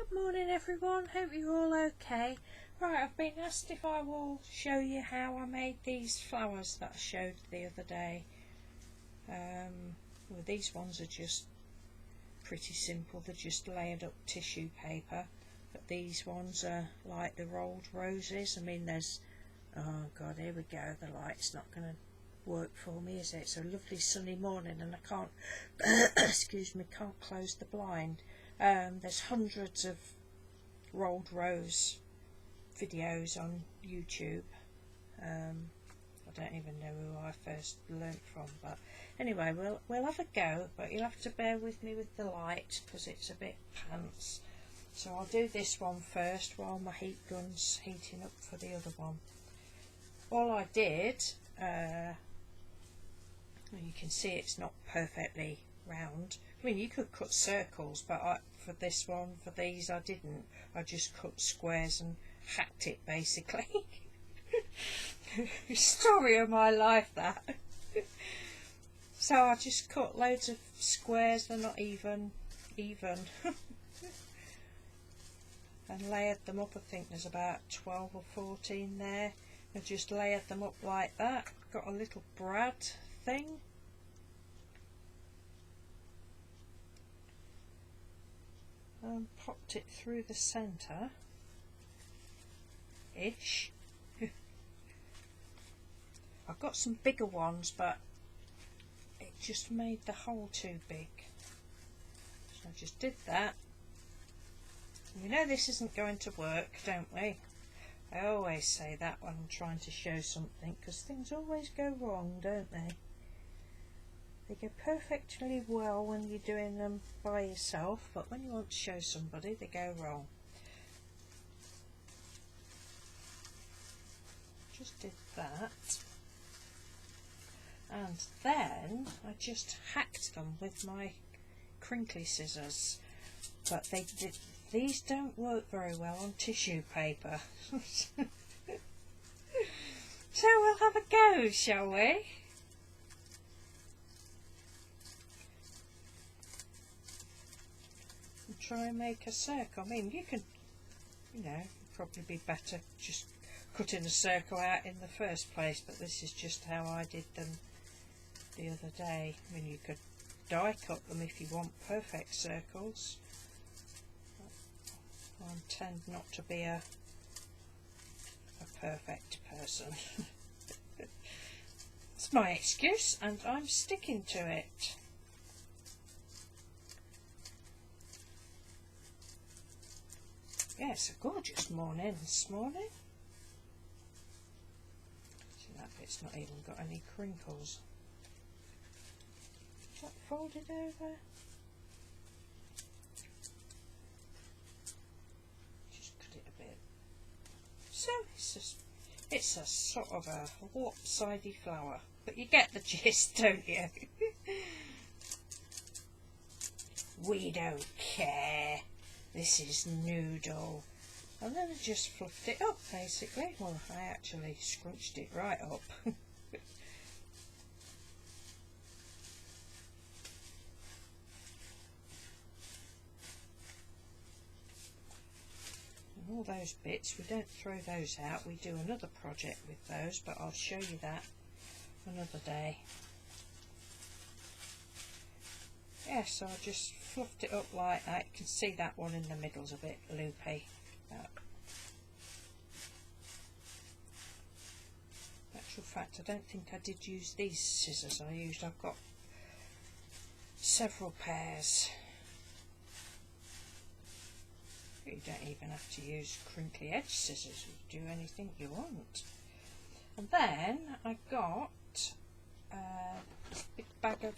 Good morning everyone, hope you're all okay. Right, I've been asked if I will show you how I made these flowers that I showed the other day. Well, these ones are just pretty simple, they're just layered up tissue paper, but these ones are like the rolled roses. I mean, there's, oh god, here we go, the light's not going to work for me, is it? It's a lovely sunny morning and I can't excuse me, can't close the blind. There's hundreds of rolled rose videos on YouTube. I don't even know who I first learnt from, but anyway, we'll have a go, but you'll have to bear with me with the light because it's a bit pants. So I'll do this one first while my heat gun's heating up for the other one. All I did, you can see it's not perfectly round. I mean, you could cut circles, but for this one, for these, I didn't. I just cut squares and hacked it, basically. Story of my life, that. So I just cut loads of squares, they're not even, and layered them up. I think there's about 12 or 14 there. I just layered them up like that. Got a little brad thing. And popped it through the centre ish. I've got some bigger ones, but it just made the hole too big, so I just did that. We know this isn't going to work, don't we? I always say that when I'm trying to show something, because things always go wrong, don't they? They go perfectly well when you're doing them by yourself, but when you want to show somebody, they go wrong. Just did that. And then I just hacked them with my crinkly scissors. But these don't work very well on tissue paper. So we'll have a go, shall we? Try and make a circle. I mean, you can, it'd probably be better just cutting a circle out in the first place, but this is just how I did them the other day. I mean, you could die cut them if you want perfect circles. I tend not to be a perfect person. It's my excuse and I'm sticking to it. Yeah, it's a gorgeous morning this morning. See, that bit's not even got any crinkles. Is that folded over? Just cut it a bit. So it's a sort of a warp-sidey flower, but you get the gist, don't you? We don't care. This is noodle. And then I just fluffed it up, basically. Well, I actually scrunched it right up. And all those bits, we don't throw those out. We do another project with those, but I'll show you that another day. Yeah, so I just fluffed it up like that. You can see that one in the middle's a bit loopy. Actual fact, I don't think I did use these scissors I've got several pairs. You don't even have to use crinkly edge scissors, you can do anything you want. And then I got this big bag of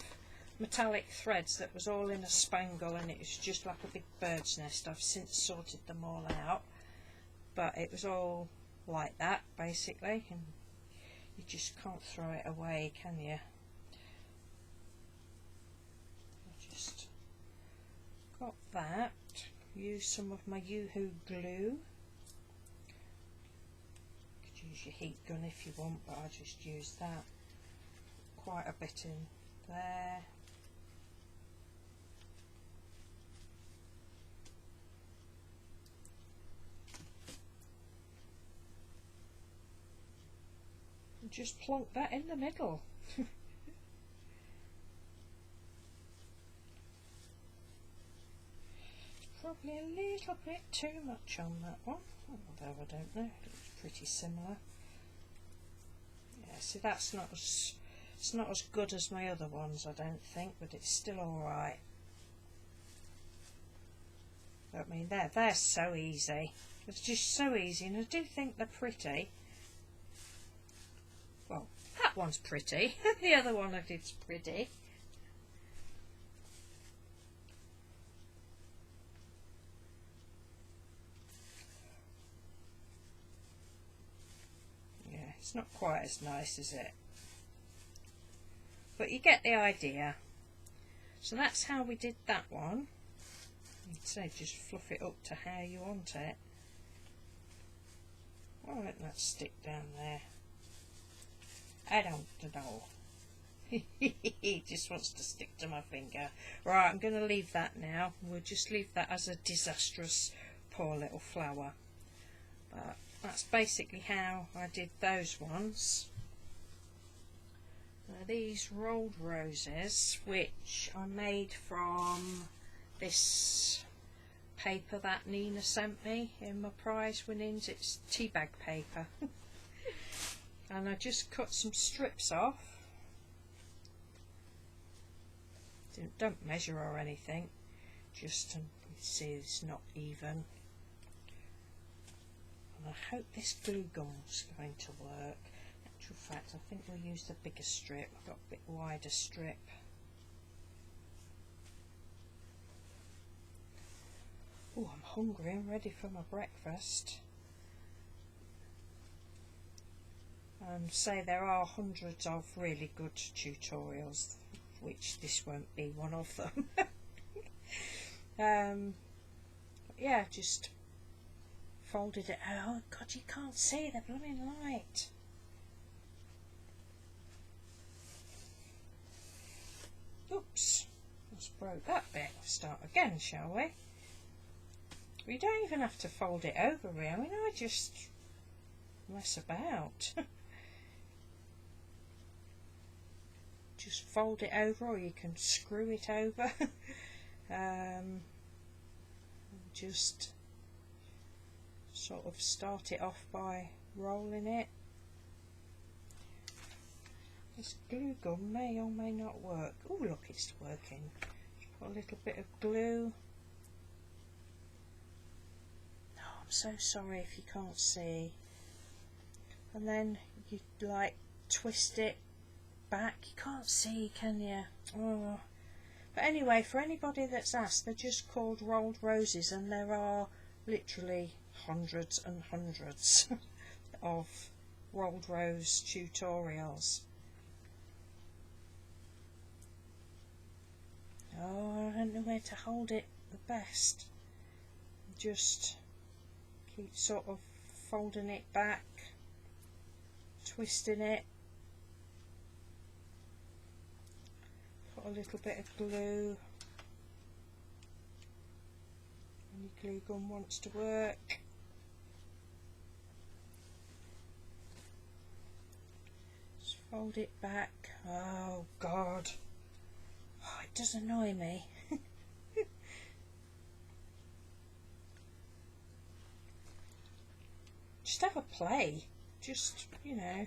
metallic threads that was all in a spangle, and it was just like a big bird's nest. I've since sorted them all out, but it was all like that basically, and you just can't throw it away, can you? I just got that. Use some of my Yoo-hoo glue. You could use your heat gun if you want, but I just used that. Quite a bit in there. Just plonk that in the middle. Probably a little bit too much on that one, although I don't know, it looks pretty similar. Yeah, see, that's not as, it's not as good as my other ones, I don't think, but it's still alright. I mean, they're so easy. It's just so easy, and I do think they're pretty. Well, that one's pretty. The other one I did's pretty. Yeah, it's not quite as nice as it. But you get the idea. So that's how we did that one. So just fluff it up to how you want it. Why won't that stick down there? I don't know. He just wants to stick to my finger. Right, I'm going to leave that now. We'll just leave that as a disastrous poor little flower. But that's basically how I did those ones. Now these rolled roses, which I made from this paper that Nina sent me in my prize winnings. It's tea bag paper. And I just cut some strips off. Don't measure or anything, just to see it's not even. And I hope this glue gun's going to work. In actual fact, I think we'll use the bigger strip. I've got a bit wider strip. Oh, I'm hungry and ready for my breakfast. And say there are hundreds of really good tutorials, which this won't be one of them. Yeah, just folded it out. Oh God, you can't see the blooming light. Oops, just broke that bit. Start again, shall we? We don't even have to fold it over, really. I mean, I just mess about. Just fold it over, or you can screw it over. Just sort of start it off by rolling it. This glue gun may or may not work. Oh, look, it's working. Just put a little bit of glue. Oh, I'm so sorry if you can't see. And then you like twist it back. You can't see, can you? Oh. But anyway, for anybody that's asked, they're just called rolled roses, and there are literally hundreds and hundreds of rolled rose tutorials. Oh, I don't know where to hold it the best. Just keep sort of folding it back, twisting it. Put a little bit of glue. And your glue gun wants to work. Just fold it back. Oh God. Oh, it does annoy me. Just have a play. Just, you know.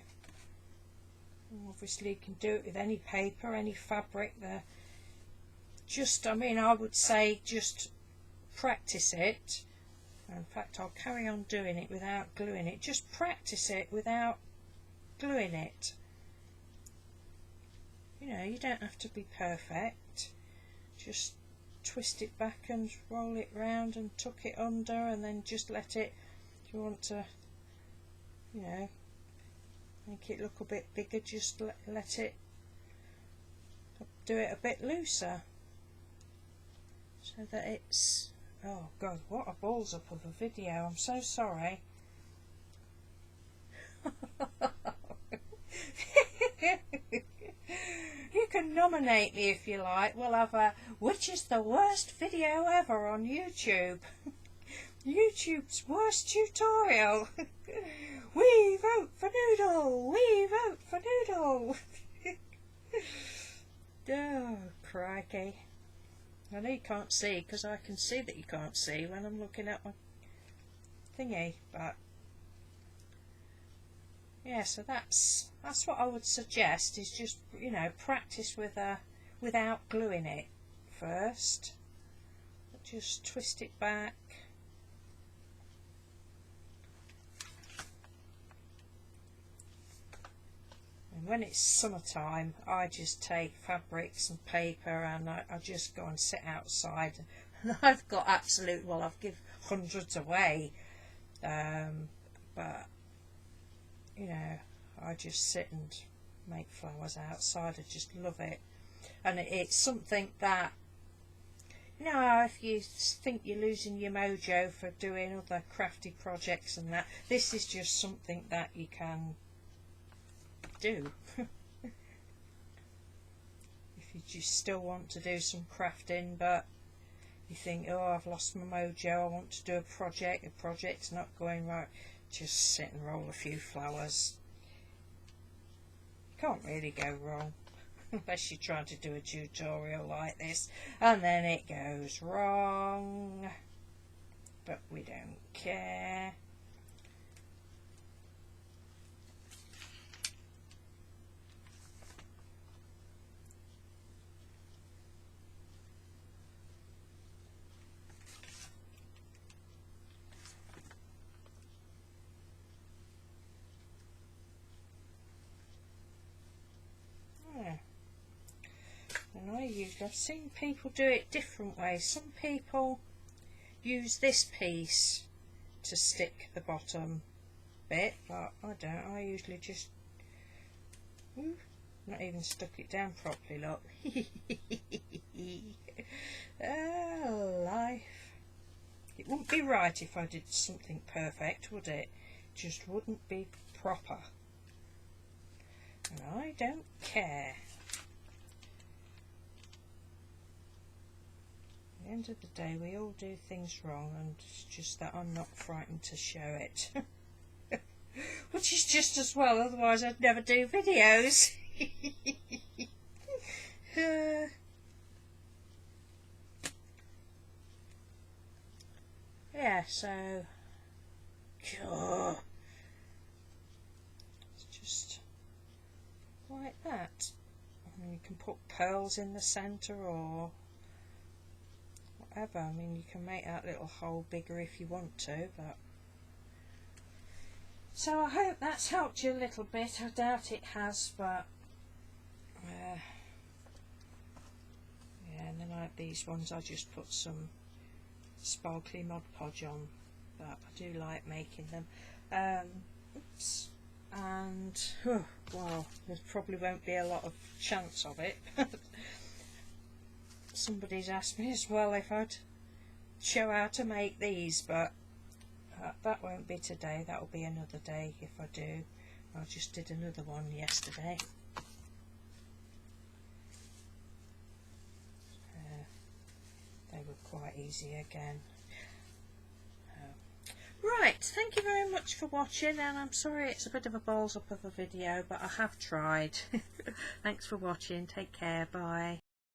Obviously you can do it with any paper, any fabric. Just, I mean, I would say just practice it. In fact, I'll carry on doing it without gluing it. Just practice it without gluing it. You know, you don't have to be perfect. Just twist it back and roll it round and tuck it under, and then just let it, if you want to, you know, make it look a bit bigger, just let it do it a bit looser, so that it's, oh God, what a balls up of a video. I'm so sorry. You can nominate me if you like. We'll have a which is the worst video ever on YouTube. YouTube's worst tutorial. We vote for Noodle! We vote for Noodle! Oh, crikey. I know you can't see, because I can see that you can't see when I'm looking at my thingy, but yeah, so that's what I would suggest, is just, you know, practice with without gluing it first. Just twist it back. And when it's summertime, I just take fabrics and paper and I just go and sit outside. And I've got absolute, well, I've given hundreds away. But, you know, I just sit and make flowers outside. I just love it. And it's something that, you know, if you think you're losing your mojo for doing other crafty projects and that, this is just something that you can do. If you just still want to do some crafting, but you think, oh, I've lost my mojo, I want to do a project, the project's not going right, just sit and roll a few flowers. Can't really go wrong. Unless you're trying to do a tutorial like this and then it goes wrong, but we don't care. And I've seen people do it different ways. Some people use this piece to stick the bottom bit, but I don't. I usually just not even stuck it down properly, look. Oh, life. It wouldn't be right if I did something perfect, would it? Just wouldn't be proper. And I don't care. At the end of the day, we all do things wrong, and it's just that I'm not frightened to show it. Which is just as well, otherwise I'd never do videos. Yeah, so it's just like that. And you can put pearls in the centre or whatever. I mean, you can make that little hole bigger if you want to, but so I hope that's helped you a little bit. I doubt it has, but yeah, and then like these ones, I just put some sparkly Mod Podge on, but I do like making them. Oops. And well, there probably won't be a lot of chance of it. Somebody's asked me as well if I'd show how to make these, but that won't be today. That'll be another day if I do. I just did another one yesterday. They were quite easy again. Right, thank you very much for watching, and I'm sorry it's a bit of a balls up of a video, but I have tried. Thanks for watching, take care, bye.